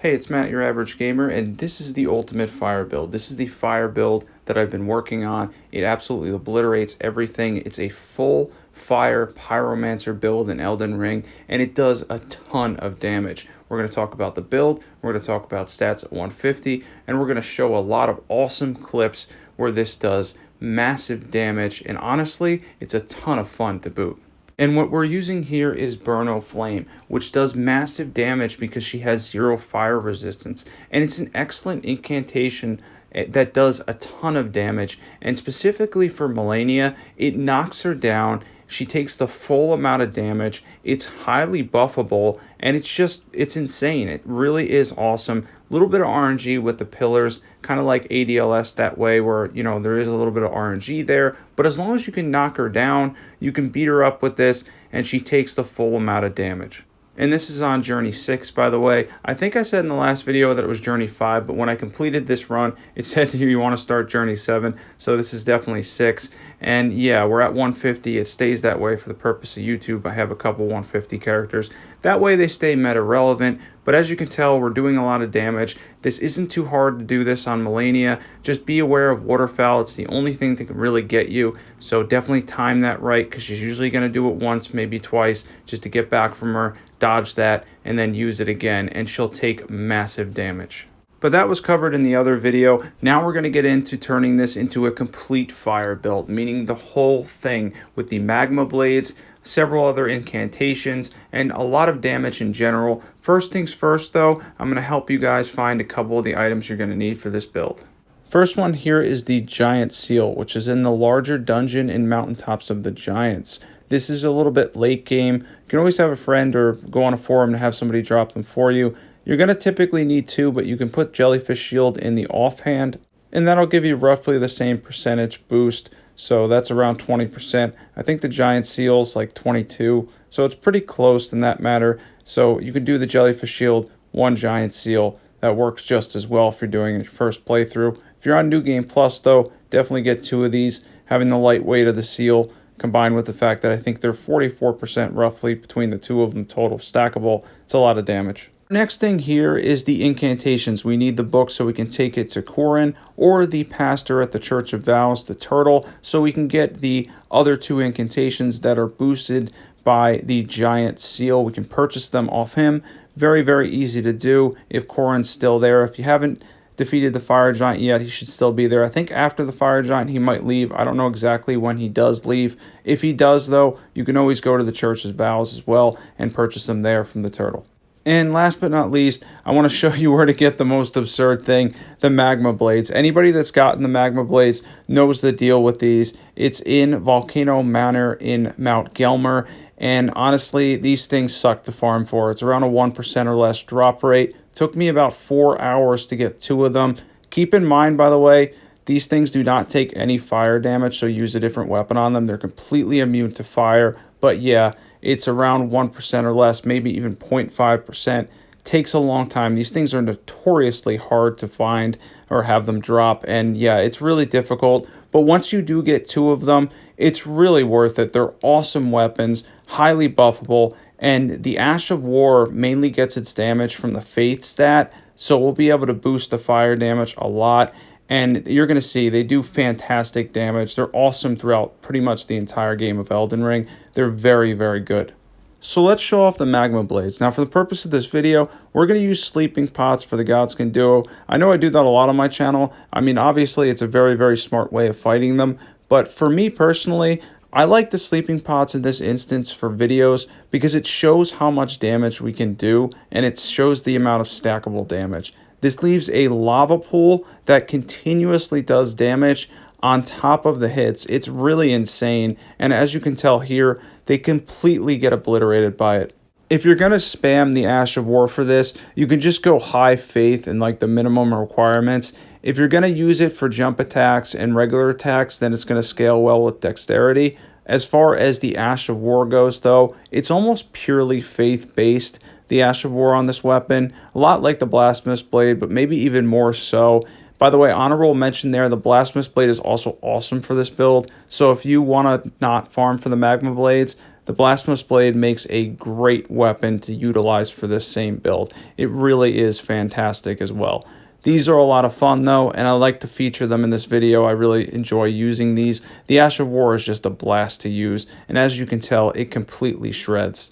Hey, it's Matt, your average gamer, and this is the ultimate fire build. This is the fire build that I've been working on. It absolutely obliterates everything. It's a full fire Pyromancer build in Eldenring, and it does a ton of damage. We're going to talk about the build, we're going to talk about stats at 150, and we're going to show a lot of awesome clips where this does massive damage, and honestly, it's a ton of fun to boot. And what we're using here is Burno Flame, which does massive damage because she has 0 fire resistance. And it's an excellent incantation that does a ton of damage. And specifically for Malenia, it knocks her down. She takes the full amount of damage. It's highly buffable, and it's insane. It really is awesome. A little bit of RNG with the pillars, kind of like ADLS that way, where, there is a little bit of RNG there. But as long as you can knock her down, you can beat her up with this, and she takes the full amount of damage. And this is on Journey 6, by the way. I think I said in the last video that it was Journey 5, but when I completed this run, it said to you want to start Journey 7, so this is definitely 6. And yeah, we're at 150. It stays that way for the purpose of YouTube. I have a couple 150 characters. That way they stay meta relevant, but as you can tell, we're doing a lot of damage. This isn't too hard to do this on Malenia. Just be aware of waterfowl. It's the only thing that can really get you, so definitely time that right, because she's usually going to do it once, maybe twice, just to get back from her, dodge that, and then use it again, and she'll take massive damage. But that was covered in the other video. Now we're going to get into turning this into a complete fire build, meaning the whole thing with the magma blades, several other incantations, and a lot of damage in general. First things first though, I'm going to help you guys find a couple of the items you're going to need for this build. First one here is the Giant Seal, which is in the larger dungeon in Mountaintops of the Giants. This is a little bit late game. You can always have a friend or go on a forum to have somebody drop them for you. You're going to typically need 2, but you can put Jellyfish Shield in the offhand, and that'll give you roughly the same percentage boost. So that's around 20%. I think the Giant Seal's like 22, so it's pretty close in that matter. So you can do the Jellyfish Shield, 1 Giant Seal. That works just as well if you're doing your first playthrough. If you're on New Game Plus though, definitely get 2 of these. Having the lightweight of the seal combined with the fact that I think they're 44% roughly between the 2 of them total stackable, it's a lot of damage. Next thing here is the incantations. We need the book so we can take it to Corin, or the pastor at the Church of Vows, the turtle, so we can get the other 2 incantations that are boosted by the Giant Seal. We can purchase them off him. Very, very easy to do if Corin's still there. If you haven't defeated the Fire Giant yet, he should still be there. I think after the Fire Giant he might leave. I don't know exactly when he does leave. If he does though, you can always go to the Church's Vows as well and purchase them there from the turtle. And last but not least, I want to show you where to get the most absurd thing, the magma blades. Anybody that's gotten the magma blades knows the deal with these. It's in Volcano Manor in Mount Gelmer, and honestly, these things suck to farm for. It's around a 1% or less drop rate. Took me about 4 hours to get 2 of them. Keep in mind, by the way, these things do not take any fire damage, so use a different weapon on them. They're completely immune to fire, but yeah, it's around 1% or less, maybe even 0.5%. Takes a long time. These things are notoriously hard to find or have them drop, and yeah, it's really difficult. But once you do get 2 of them, it's really worth it. They're awesome weapons, highly buffable, and the Ash of War mainly gets its damage from the Faith stat, so we'll be able to boost the fire damage a lot. And you're going to see they do fantastic damage. They're awesome throughout pretty much the entire game of Elden Ring. They're very, very good. So let's show off the magma blades. Now for the purpose of this video, we're going to use sleeping pots for the Godskin duo. I know I do that a lot on my channel. I mean, obviously it's a very, very smart way of fighting them. But for me personally, I like the sleeping pots in this instance for videos because it shows how much damage we can do, and it shows the amount of stackable damage. This leaves a lava pool that continuously does damage on top of the hits. It's really insane, and as you can tell here, they completely get obliterated by it. If you're going to spam the Ash of War for this, you can just go high faith and like the minimum requirements. If you're going to use it for jump attacks and regular attacks, then it's going to scale well with dexterity. As far as the Ash of War goes though, it's almost purely faith based. The Ash of War on this weapon, a lot like the Blasphemous Blade, but maybe even more so. By the way, honorable mention there, the Blasphemous Blade is also awesome for this build. So if you want to not farm for the Magma Blades, the Blasphemous Blade makes a great weapon to utilize for this same build. It really is fantastic as well. These are a lot of fun though, and I like to feature them in this video. I really enjoy using these. The Ash of War is just a blast to use, and as you can tell, it completely shreds.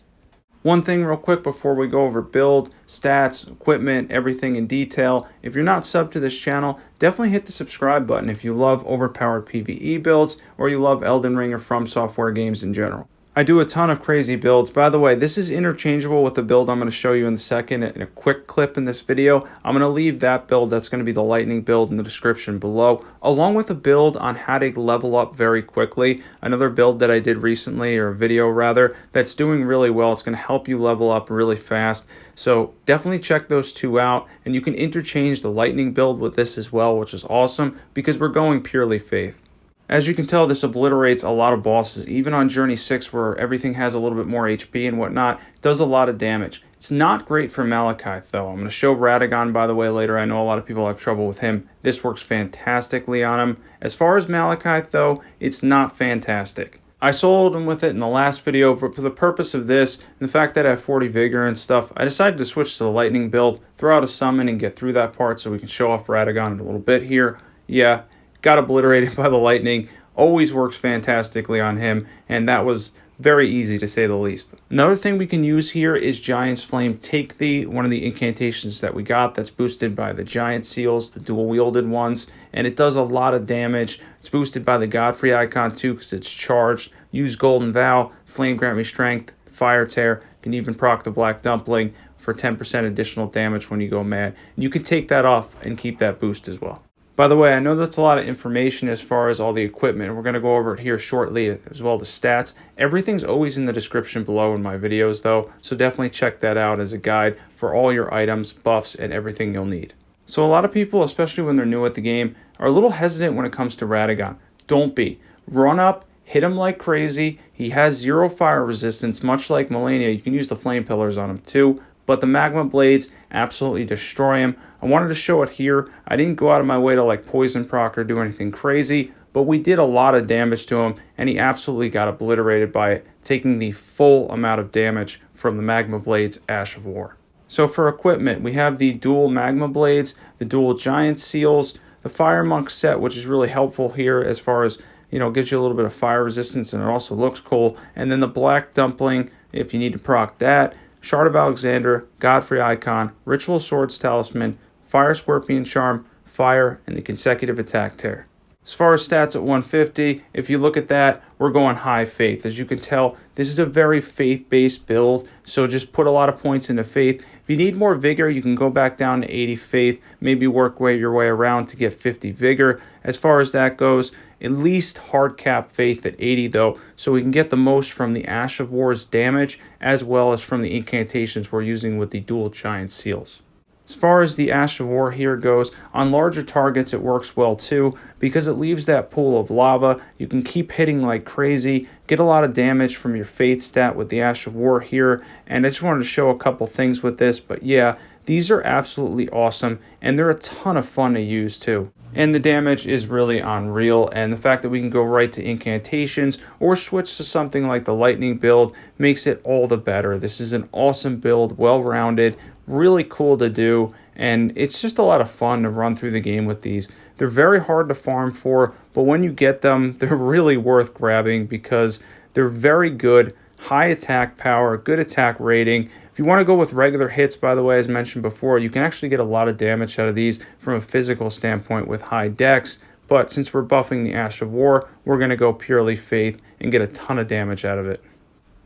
One thing real quick before we go over build, stats, equipment, everything in detail. If you're not subbed to this channel, definitely hit the subscribe button if you love overpowered PvE builds or you love Eldenring or From Software games in general. I do a ton of crazy builds. By the way, this is interchangeable with the build I'm going to show you in a second in a quick clip in this video. I'm going to leave that build, that's going to be the lightning build, in the description below, along with a build on how to level up very quickly. Another build that I did recently, or a video rather, that's doing really well. It's going to help you level up really fast. So definitely check those two out, and you can interchange the lightning build with this as well, which is awesome because we're going purely faith. As you can tell, this obliterates a lot of bosses. Even on Journey 6, where everything has a little bit more HP and whatnot, it does a lot of damage. It's not great for Malachite, though. I'm going to show Radagon, by the way, later. I know a lot of people have trouble with him. This works fantastically on him. As far as Malachite, though, it's not fantastic. I sold him with it in the last video, but for the purpose of this, and the fact that I have 40 Vigor and stuff, I decided to switch to the Lightning build, throw out a summon, and get through that part so we can show off Radagon in a little bit here. Yeah. Got obliterated by the lightning. Always works fantastically on him, and that was very easy to say the least. Another thing we can use here is Giant's Flame Take Thee, one of the incantations that we got that's boosted by the Giant Seals, the dual wielded ones, and it does a lot of damage. It's boosted by the Godfrey Icon too because it's charged. Use Golden Vow, Flame Grant Me Strength, Fire Tear, you can even proc the Black Dumpling for 10% additional damage when you go mad. You can take that off and keep that boost as well. By the way, I know that's a lot of information as far as all the equipment. We're going to go over it here shortly, as well as the stats. Everything's always in the description below in my videos, though, so definitely check that out as a guide for all your items, buffs, and everything you'll need. So a lot of people, especially when they're new at the game, are a little hesitant when it comes to Radagon. Don't be. Run up, hit him like crazy. He has 0 fire resistance, much like Melania. You can use the flame pillars on him too. But the magma blades absolutely destroy him. I wanted to show it here. I didn't go out of my way to like poison proc or do anything crazy, but we did a lot of damage to him, and he absolutely got obliterated by it, taking the full amount of damage from the magma blades Ash of War. So for equipment, we have the dual magma blades, the dual giant seals, the fire monk set, which is really helpful here as far as, you know, gives you a little bit of fire resistance and it also looks cool. And then the black dumpling, if you need to proc that. Shard of Alexander, Godfrey Icon, Ritual Swords Talisman, Fire Scorpion Charm, Fire, and the Consecutive Attack Tear. As far as stats at 150, if you look at that, we're going high faith. As you can tell, this is a very faith-based build, so just put a lot of points into faith. If you need more vigor, you can go back down to 80 faith, maybe work your way around to get 50 vigor. As far as that goes, at least hard cap faith at 80 though, so we can get the most from the Ash of War's damage, as well as from the incantations we're using with the dual giant seals. As far as the Ash of War here goes, on larger targets it works well too, because it leaves that pool of lava. You can keep hitting like crazy, get a lot of damage from your faith stat with the Ash of War here, and I just wanted to show a couple things with this, but yeah, these are absolutely awesome, and they're a ton of fun to use too. And the damage is really unreal, and the fact that we can go right to incantations or switch to something like the lightning build makes it all the better. This is an awesome build, well-rounded, really cool to do, and it's just a lot of fun to run through the game with these. They're very hard to farm for, but when you get them, they're really worth grabbing because they're very good, high attack power, good attack rating. If you want to go with regular hits, by the way, as mentioned before, you can actually get a lot of damage out of these from a physical standpoint with high dex, but since we're buffing the Ash of War, we're going to go purely faith and get a ton of damage out of it.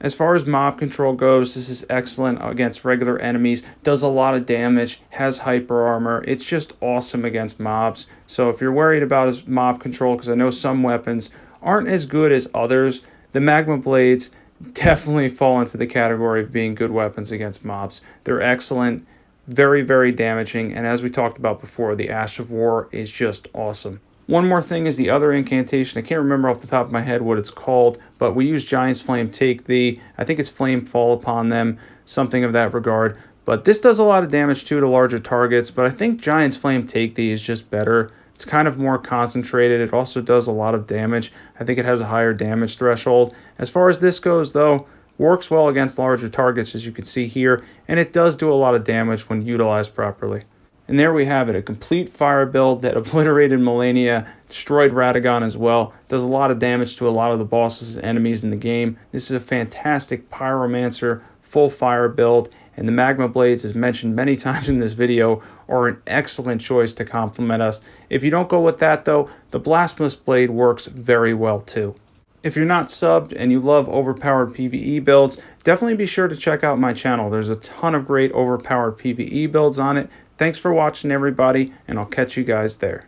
As far as mob control goes, this is excellent against regular enemies, does a lot of damage, has hyper armor. It's just awesome against mobs. So if you're worried about his mob control, because I know some weapons aren't as good as others, the magma blades definitely fall into the category of being good weapons against mobs. They're excellent, very, very damaging, and as we talked about before, the Ash of War is just awesome. One more thing is the other incantation. I can't remember off the top of my head what it's called, but we use Giant's Flame Take Thee. I think it's Flame Fall Upon Them, something of that regard. But this does a lot of damage too to larger targets, but I think Giant's Flame Take Thee is just better. It's kind of more concentrated. It also does a lot of damage. I think it has a higher damage threshold. As far as this goes though, works well against larger targets, as you can see here, and it does do a lot of damage when utilized properly. And there we have it, a complete fire build that obliterated Malenia, destroyed Radagon as well, does a lot of damage to a lot of the bosses and enemies in the game. This is a fantastic Pyromancer full fire build, and the magma blades, as mentioned many times in this video, are an excellent choice to complement us. If you don't go with that though, the blasphemous blade works very well too. If you're not subbed and you love overpowered PvE builds, definitely be sure to check out my channel. There's a ton of great overpowered PvE builds on it. Thanks for watching, everybody, and I'll catch you guys there.